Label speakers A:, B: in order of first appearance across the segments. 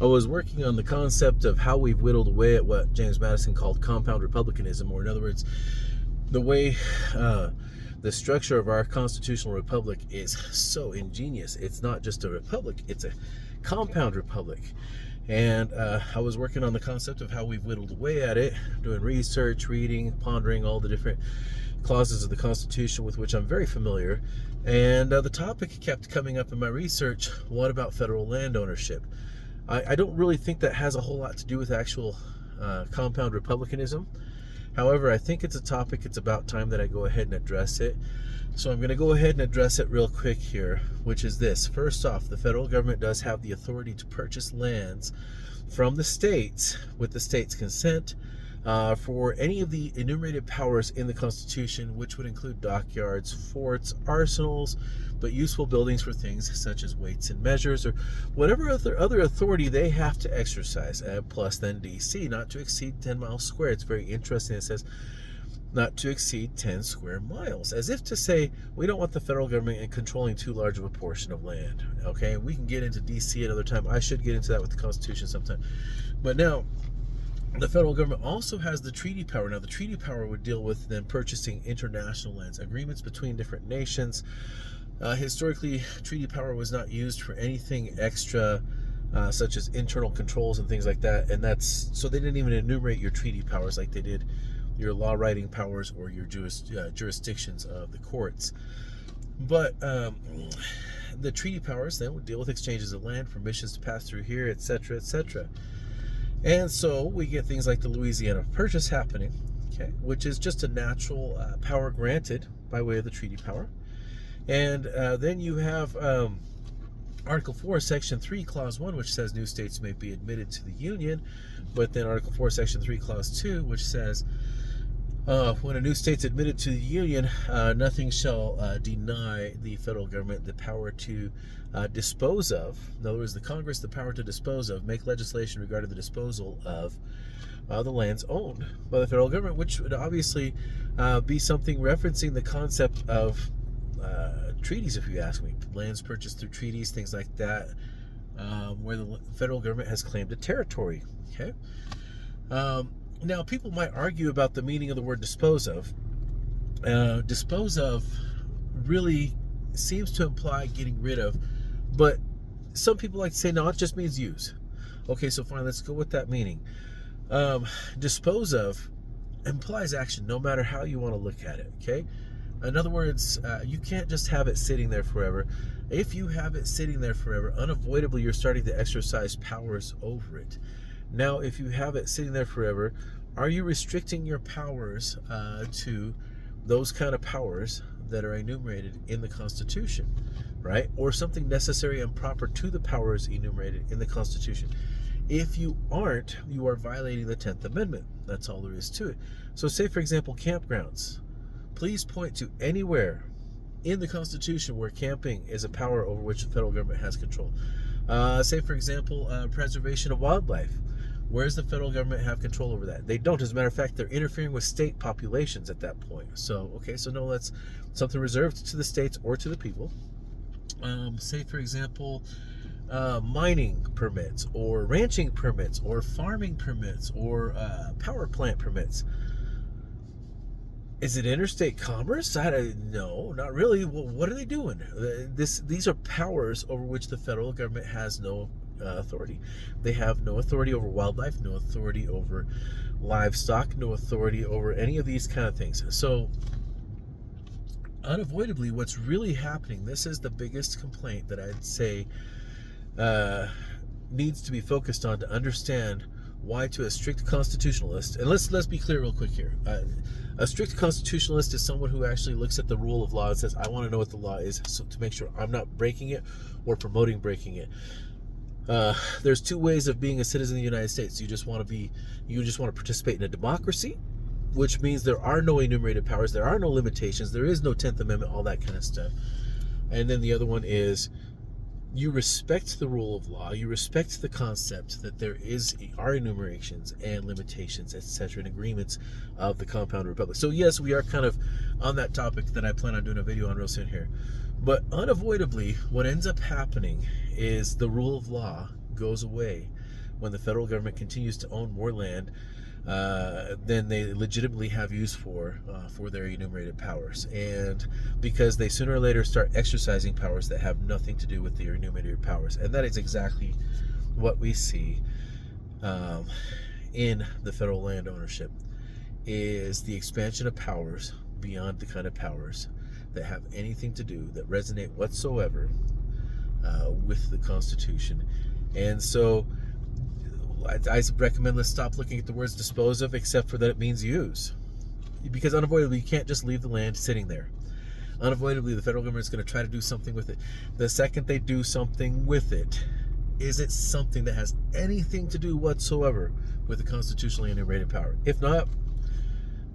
A: I was working on the concept of how we've whittled away at what James Madison called compound republicanism, or in other words, the way the structure of our constitutional republic is so ingenious. It's not just a republic, it's a compound republic. And I was working on the concept of how we've whittled away at it, doing research, reading, pondering all the different clauses of the Constitution with which I'm very familiar. And the topic kept coming up in my research: what about federal land ownership? I don't really think that has a whole lot to do with actual compound republicanism. However, I think it's a topic it's about time that I go ahead and address it. So I'm going to go ahead and address it real quick here, which is this. First off, the federal government does have the authority to purchase lands from the states with the state's consent for any of the enumerated powers in the Constitution, which would include dockyards, forts, arsenals, but useful buildings for things such as weights and measures, or whatever other authority they have to exercise. Plus then DC, not to exceed 10 miles square. It's very interesting. It says not to exceed 10 square miles, as if to say we don't want the federal government controlling too large of a portion of land. Okay, we can get into DC another time. I should get into that with the Constitution sometime. But now, the federal government also has the treaty power. Now, the treaty power would deal with then purchasing international lands, agreements between different nations. Historically, treaty power was not used for anything extra, such as internal controls and things like that. And that's so they didn't even enumerate your treaty powers like they did your law writing powers or your jurisdictions of the courts. But the treaty powers then would deal with exchanges of land, permissions to pass through here, etc., etc. And so we get things like the Louisiana Purchase happening, okay, which is just a natural power granted by way of the treaty power. And then you have Article 4, Section 3, Clause 1, which says new states may be admitted to the Union. But then Article 4, Section 3, Clause 2, which says when a new state's admitted to the Union, nothing shall deny the federal government the power to dispose of. In other words, the Congress the power to dispose of, make legislation regarding the disposal of the lands owned by the federal government, which would obviously be something referencing the concept of treaties, if you ask me. Lands purchased through treaties, things like that, where the federal government has claimed a territory. Okay. Now, people might argue about the meaning of the word dispose of. Dispose of really seems to imply getting rid of, but some people like to say, no, it just means use. Okay, so fine, let's go with that meaning. Dispose of implies action, no matter how you want to look at it, okay? In other words, you can't just have it sitting there forever. If you have it sitting there forever, unavoidably you're starting to exercise powers over it. Now, if you have it sitting there forever, are you restricting your powers to those kind of powers that are enumerated in the Constitution, right? Or something necessary and proper to the powers enumerated in the Constitution? If you aren't, you are violating the 10th Amendment. That's all there is to it. So say, for example, campgrounds. Please point to anywhere in the Constitution where camping is a power over which the federal government has control. Say, for example, preservation of wildlife. Where does the federal government have control over that? They don't. As a matter of fact, they're interfering with state populations at that point. So, okay, so no, that's something reserved to the states or to the people. Say, for example, mining permits or ranching permits or farming permits or power plant permits. Is it interstate commerce? No, not really. Well, what are they doing? These are powers over which the federal government has no authority. They have no authority over wildlife, no authority over livestock, no authority over any of these kind of things. So, unavoidably, what's really happening, this is the biggest complaint that I'd say needs to be focused on to understand why, to a strict constitutionalist, and let's be clear real quick here. A strict constitutionalist is someone who actually looks at the rule of law and says, I want to know what the law is, so to make sure I'm not breaking it or promoting breaking it. There's two ways of being a citizen of the United States. You just want to participate in a democracy, which means there are no enumerated powers, there are no limitations, there is no 10th Amendment, all that kind of stuff. And then the other one is you respect the rule of law, you respect the concept that there are enumerations and limitations, etc., and agreements of the compound republic. So yes, we are kind of on that topic that I plan on doing a video on real soon here. But unavoidably, what ends up happening is the rule of law goes away when the federal government continues to own more land than they legitimately have use for their enumerated powers, and because they sooner or later start exercising powers that have nothing to do with their enumerated powers. And that is exactly what we see in the federal land ownership, is the expansion of powers beyond the kind of powers that have anything to do, that resonate whatsoever with the Constitution. And so I recommend let's stop looking at the words dispose of, except for that it means use. Because unavoidably, you can't just leave the land sitting there. Unavoidably, the federal government is going to try to do something with it. The second they do something with it, is it something that has anything to do whatsoever with the constitutionally enumerated power? If not,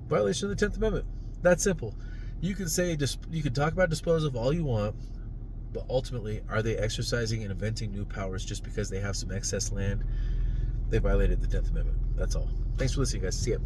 A: violation of the 10th Amendment. That's simple. You can say, you can talk about dispose of all you want, but ultimately, are they exercising and inventing new powers just because they have some excess land? They violated the 10th Amendment. That's all. Thanks for listening, guys. See ya.